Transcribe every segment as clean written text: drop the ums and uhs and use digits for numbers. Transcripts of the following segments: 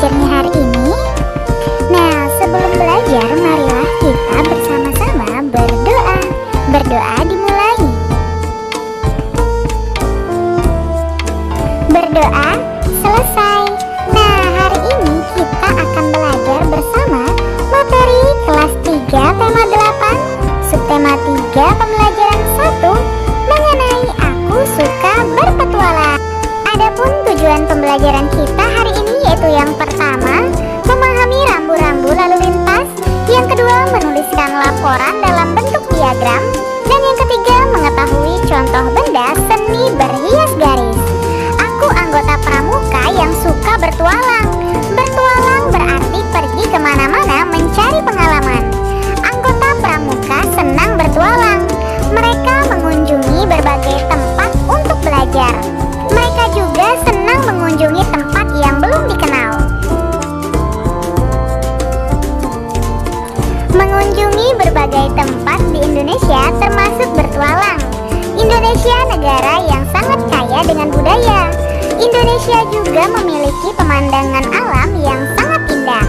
belajarnya hari ini? Nah, sebelum belajar, marilah kita bersama-sama berdoa. Berdoa dimulai. Berdoa selesai. Nah, hari ini kita akan belajar bersama materi kelas 3 tema 8, subtema 3 pembelajaran 1 mengenai aku suka berpetualang. Adapun tujuan pembelajaran kita hari ini yaitu yang pertama, memahami rambu-rambu lalu lintas, yang kedua, menuliskan laporan dalam bentuk diagram, dan yang ketiga, mengetahui contoh benda seni berhias garis. Aku anggota pramuka yang suka bertualang. Bertualang berarti pergi kemana-mana mencari pengalaman. Anggota pramuka senang bertualang. Mereka mengunjungi berbagai tempat untuk belajar. Mereka juga senang mengunjungi tempat yang belum dikenal. Mengunjungi berbagai tempat di Indonesia termasuk bertualang. Indonesia negara yang sangat kaya dengan budaya. Indonesia juga memiliki pemandangan alam yang sangat indah.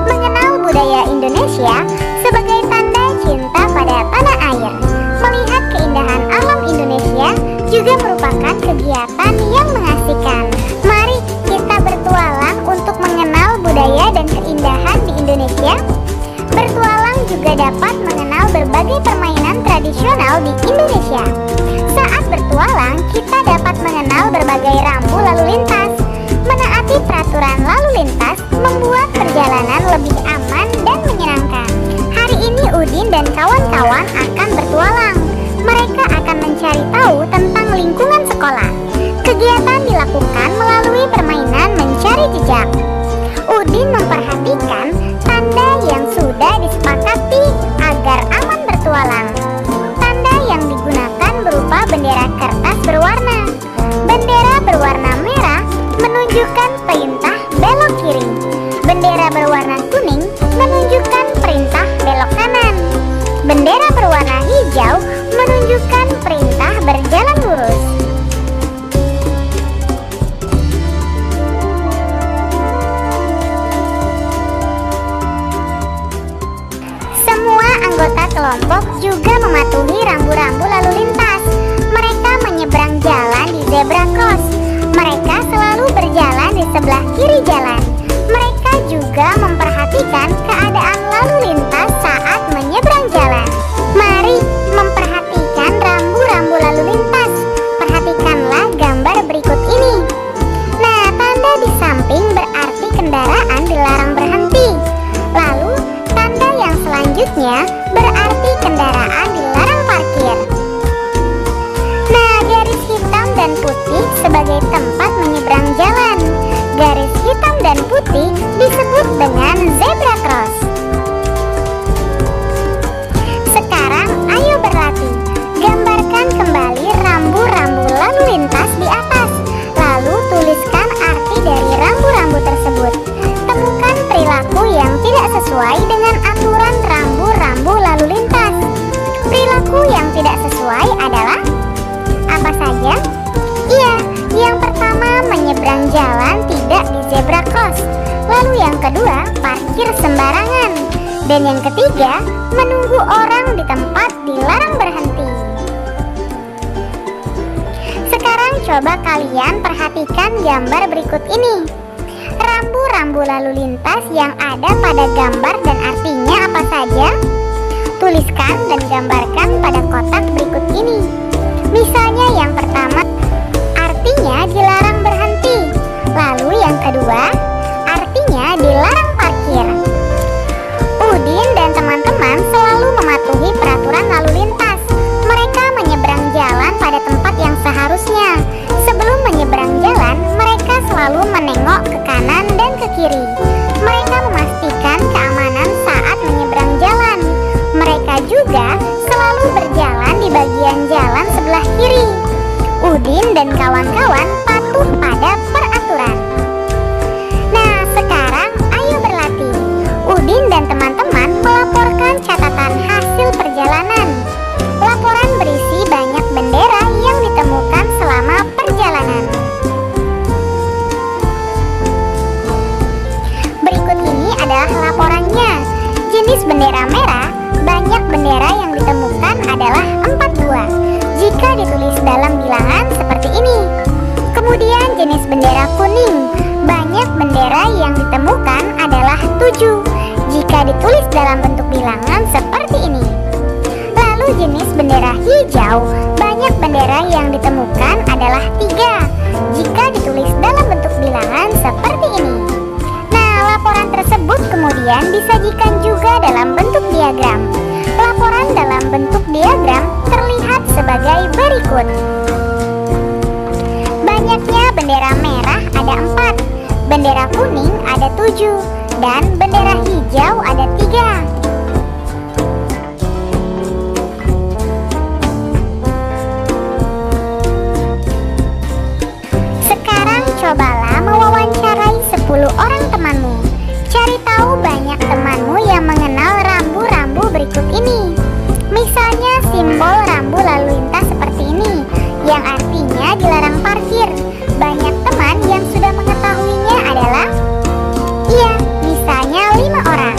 Mengenal budaya Indonesia sebagai tanda cinta pada tanah air. Melihat keindahan alam Indonesia juga merupakan kegiatan yang mengasihkan. Mari kita bertualang untuk mengenal budaya dan keindahan di Indonesia. Bertualang juga dapat mengenal berbagai permainan tradisional di Indonesia. Saat bertualang, kita dapat mengenal berbagai rambu lalu lintas. Menaati peraturan lalu lintas membuat perjalanan lebih aman dan menyenangkan. Hari ini Udin dan kawan-kawan akan bertualang. Mereka akan mencari tahu tentang lingkungan sekolah. Kegiatan dilakukan melalui permainan mencari jejak. Udin memperhatikan tanda yang sudah disepakati agar aman bertualang. Tanda yang digunakan berupa bendera kertas berwarna. Bendera berwarna merah menunjukkan perintah belok kiri. Bendera berwarna kuning menunjukkan perintah belok kanan. Bendera berwarna hijau menunjukkan perintah berjalan lurus. Semua anggota kelompok juga mematuhi rambu-rambu lalu lintas. Mereka menyeberang jalan di zebra cross. Mereka selalu berjalan di sebelah kiri jalan. Mereka juga memperhatikan keadaan lalu lintas saat menyeberang jalan. Mari memperhatikan rambu-rambu lalu lintas. Perhatikanlah gambar berikut ini. Nah, tanda di samping berarti kendaraan dilarang berhenti. Lalu, tanda yang selanjutnya berarti kendaraan dilarang parkir. Nah, garis hitam dan putih sebagai tempat menyeberang jalan. Garis hitam dan putih disebut dengan zebra cross. Sekarang ayo berlatih. Gambarkan kembali rambu-rambu lalu lintas di atas. Lalu tuliskan arti dari rambu-rambu tersebut. Temukan perilaku yang tidak sesuai dengan aturan rambu-rambu lalu lintas. Perilaku yang tidak sesuai adalah apa saja? Iya, yang pertama menyeberang jalan tidak di zebra cross. Lalu yang kedua, parkir sembarangan. Dan yang ketiga, menunggu orang di tempat dilarang berhenti. Sekarang coba kalian perhatikan gambar berikut ini. Rambu-rambu lalu lintas yang ada pada gambar dan artinya apa saja? Tuliskan dan gambarkan pada kotak berikut ini. Misalnya yang pertama, artinya dilarang berhenti. Lalu yang kedua, artinya dilarang parkir. Udin dan teman-teman selalu mematuhi peraturan lalu lintas. Mereka menyeberang jalan pada tempat yang seharusnya. Sebelum menyeberang jalan, mereka selalu menengok ke kanan dan ke kiri. Mereka memastikan keamanan saat menyeberang jalan. Mereka juga selalu berjalan di bagian jalan sebelah kiri. Udin dan kawan-kawan patuh pada peraturan. jenis bendera merah, banyak bendera yang ditemukan adalah 4 buah jika ditulis dalam bilangan seperti ini. Kemudian jenis bendera kuning, banyak bendera yang ditemukan adalah 7 jika ditulis dalam bentuk bilangan seperti ini. Lalu jenis bendera hijau, banyak bendera yang ditemukan adalah 3 jika ditulis dalam bentuk bilangan seperti ini. Nah, laporan tersebut kemudian disajikan juga dalam bentuk diagram. Laporan dalam bentuk diagram terlihat sebagai berikut. Banyaknya bendera merah ada 4, bendera kuning ada 7, dan bendera hijau ada 3. Sekarang cobalah mewawancarai 10 orang temanmu. Cari tahu banyak temanmu yang mengenal rambu-rambu berikut ini. Misalnya simbol rambu lalu lintas seperti ini, yang artinya dilarang parkir. Banyak teman yang sudah mengetahuinya adalah, misalnya 5 orang.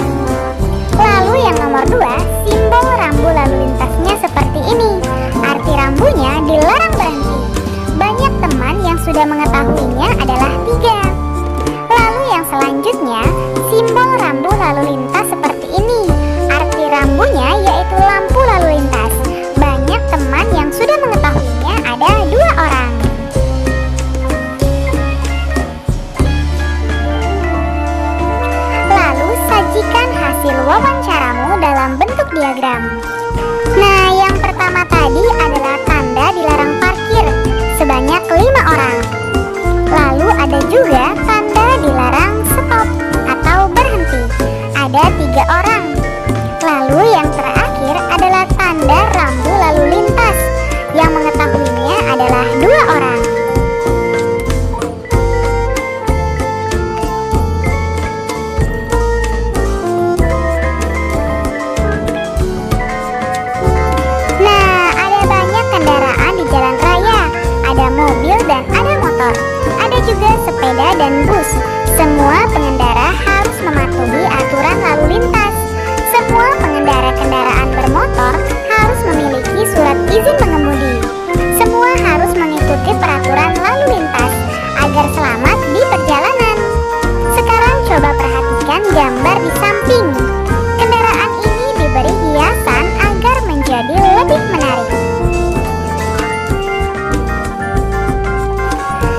Lalu yang nomor 2, simbol rambu lalu lintasnya seperti ini. Arti rambunya dilarang berhenti. Banyak teman yang sudah mengetahuinya adalah 3. Lalu yang selanjutnya, simbol rambu lalu lintas seperti ini. Arti rambunya yaitu lampu lalu lintas. Banyak teman yang sudah mengetahuinya ada 2 orang. Lalu sajikan hasil wawancaramu dalam bentuk diagram. Nah, yang pertama tadi adalah tanda dilarang parkir sebanyak 5 orang. Lalu ada juga tanda dilarang stop atau berhenti, ada 3 orang. Lalu yang terakhir adalah tanda rambu lalu lintas, yang mengetahuinya adalah 2 orang. Nah, ada banyak kendaraan di jalan raya, ada mobil dan ada motor, ada juga sepeda dan bus. Semua pengendara harus mematuhi aturan lalu lintas. Semua pengendara kendaraan bermotor harus memiliki surat izin mengemudi. Semua harus mengikuti peraturan lalu lintas agar selamat di perjalanan. Sekarang coba perhatikan gambar di samping. Kendaraan ini diberi hiasan agar menjadi lebih menarik.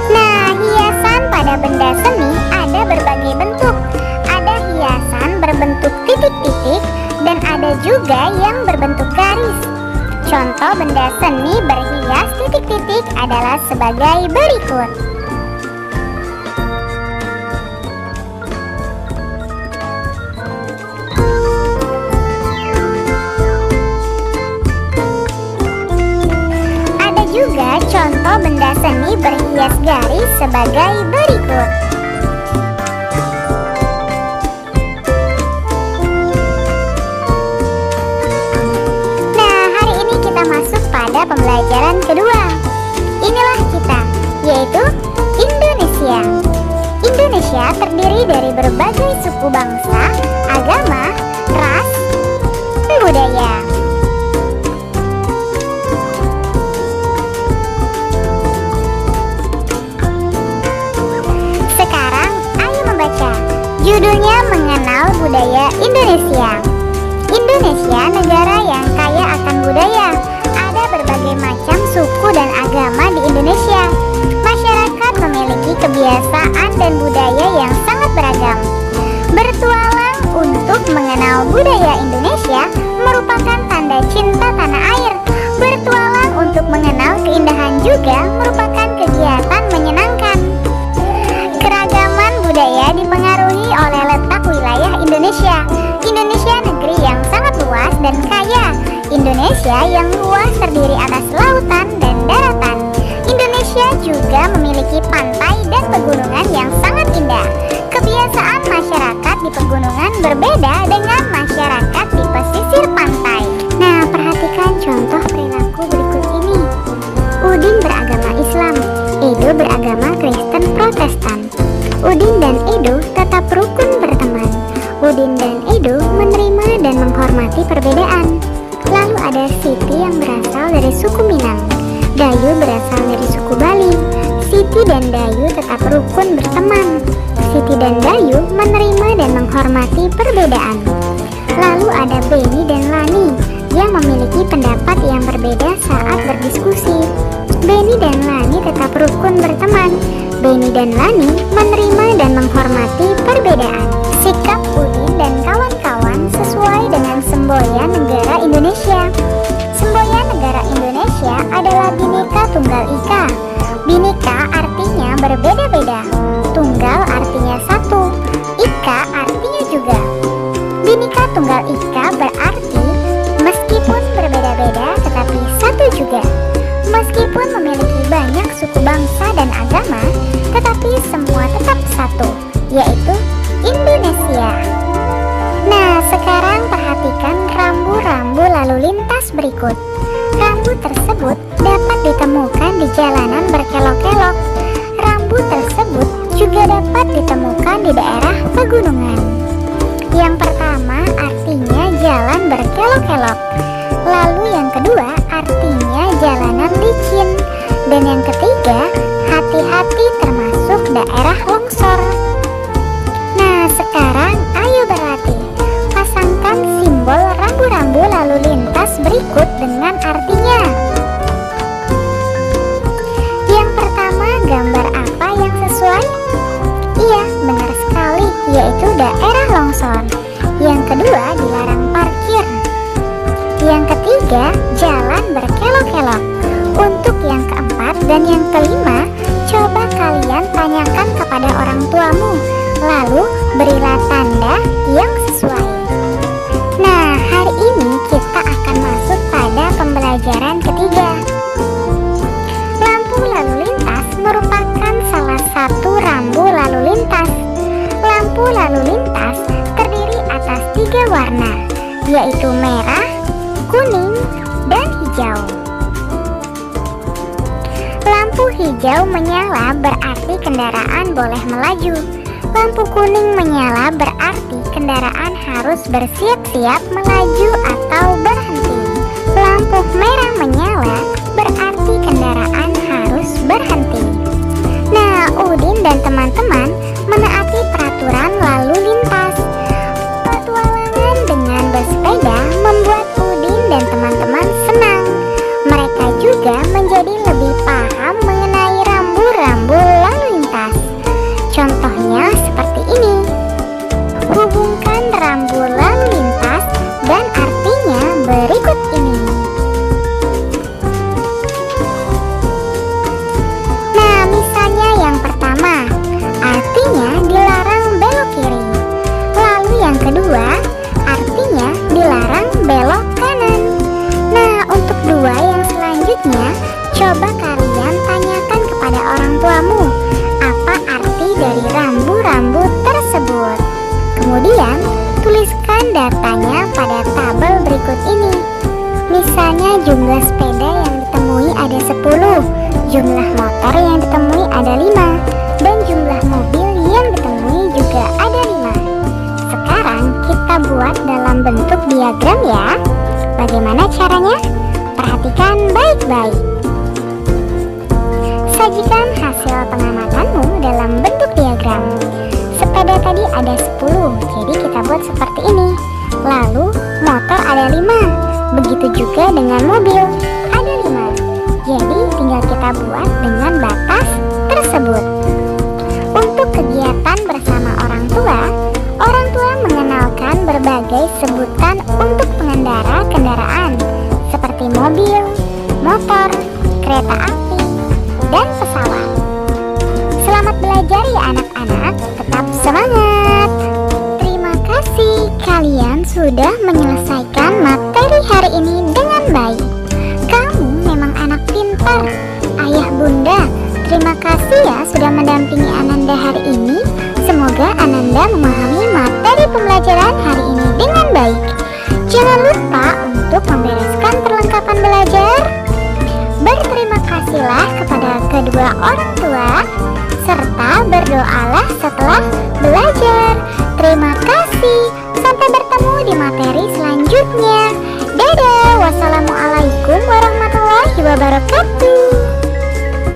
Nah, hiasan pada benda seni ada berbagai bentuk. Ada hiasan berbentuk titik-titik dan ada juga yang berbentuk garis. Contoh benda seni berhias titik-titik adalah sebagai berikut. Ada juga contoh benda seni berhias garis sebagai berikut. Pada pembelajaran kedua, inilah kita, yaitu Indonesia. Indonesia terdiri dari berbagai suku bangsa, agama, ras, dan budaya. Sekarang, ayo membaca. Judulnya Mengenal Budaya Indonesia. Indonesia negara yang kaya akan budaya. Ada berbagai macam suku dan agama di Indonesia. Masyarakat memiliki kebiasaan dan budaya yang sangat beragam. Bertualang untuk mengenal budaya Indonesia merupakan tanda cinta tanah air. Bertualang untuk mengenal keindahan juga merupakan kegiatan menyenangkan. Keragaman budaya dipengaruhi oleh letak wilayah Indonesia. Indonesia negeri yang sangat luas dan kaya. Indonesia yang luas terdiri atas lautan dan daratan. Indonesia juga memiliki pantai dan pegunungan yang sangat indah. Kebiasaan masyarakat di pegunungan berbeda dengan masyarakat di pesisir pantai. Nah, perhatikan contoh perilaku berikut ini. Udin beragama Islam, Edo beragama Kristen Protestan. Udin dan Edo tetap rukun berteman. Udin dan Edo menerima dan menghormati perbedaan. Lalu ada Siti yang berasal dari suku Minang, Dayu berasal dari suku Bali. Siti dan Dayu tetap rukun berteman. Siti dan Dayu menerima dan menghormati perbedaan. Lalu ada Beni dan Lani yang memiliki pendapat yang berbeda saat berdiskusi. Beni dan Lani tetap rukun berteman. Beni dan Lani menerima dan menghormati perbedaan. Sikap Udin dan kawan-kawan sesuai dengan semboyan negara Indonesia. Semboyan negara Indonesia adalah Bhinneka Tunggal Ika. Bhinneka artinya berbeda-beda, Tunggal artinya satu, Ika artinya juga. Bhinneka Tunggal Ika berarti meskipun berbeda-beda tetapi satu juga. Meskipun memiliki banyak suku bangsa dan agama, tetapi semua tetap satu, yaitu Indonesia. Nah, sekarang perhatikan rambu-rambu lalu lintas berikut. Rambu tersebut dapat ditemukan di jalanan berkelok-kelok. Rambu tersebut juga dapat ditemukan di daerah pegunungan. Yang pertama artinya jalan berkelok-kelok. Lalu yang kedua artinya jalanan licin. Dan yang ketiga, hati-hati termasuk daerah longsor. Nah, sekarang ayo berlatih. Pasangkan simbol rambu-rambu lalu lintas berikut dengan artinya. Yang pertama, gambar apa yang sesuai? Iya, benar sekali, yaitu daerah longsor. Yang kedua, dilarang parkir. Yang ketiga, jalan berkelok-kelok. Untuk yang keempat dan yang kelima, coba kalian tanyakan kepada orang tuamu, lalu berilah tanda yang sesuai. Nah, hari ini kita akan masuk pada pembelajaran ketiga. Lampu lalu lintas merupakan salah satu rambu lalu lintas. Lampu lalu lintas terdiri atas 3 warna, yaitu merah, kuning, dan hijau. Lampu hijau menyala berarti kendaraan boleh melaju. Lampu kuning menyala berarti kendaraan harus bersiap-siap melaju atau berhenti. Lampu merah menyala berarti kendaraan harus berhenti. Nah, Udin dan teman-teman menaati peraturan lalu lintas. Petualangan dengan bersepeda membuat Udin dan teman-teman senang. Mereka juga menjadi lebih paham mengenai rambu-rambu lalu lintas. Contohnya seperti ini. Hubungkan rambu lalu lintas dan artinya berikut ini. Nah, misalnya yang pertama, artinya dilarang belok kiri. Lalu yang kedua, artinya dilarang belok kanan. Nah, untuk dua yang selanjutnya, coba kalian tanyakan kepada orang tuamu apa arti dari rambu-rambu tersebut. Kemudian, tuliskan datanya pada tabel berikut ini. Misalnya jumlah sepeda yang ditemui ada 10, jumlah motor yang ditemui ada 5, dan jumlah mobil yang ditemui juga ada 5. Sekarang kita buat dalam bentuk diagram ya. Bagaimana caranya? Perhatikan baik-baik. Sajikan hasil pengamatanmu dalam bentuk diagram. Sepeda tadi ada 10, jadi kita buat seperti ini. Lalu motor ada 5, begitu juga dengan mobil ada 5. Jadi tinggal kita buat dengan batas tersebut. Untuk kegiatan bersama orang tua mengenalkan berbagai sebutan untuk pengendara kendaraan seperti mobil, motor, kereta api, dan pesawat. Selamat belajar ya anak-anak, tetap semangat. Terima kasih kalian sudah menyelesaikan materi hari ini dengan baik. Kamu memang anak pintar. Ayah bunda, terima kasih ya sudah mendampingi Ananda hari ini. Semoga Ananda memahami materi pembelajaran hari ini dengan baik. Jangan lupa untuk membereskan perlengkapan belajar. Berterima kasihlah kepada kedua orang tua, serta berdoalah setelah belajar. Terima kasih. Sampai bertemu di materi selanjutnya. Dadah, wassalamualaikum warahmatullahi wabarakatuh.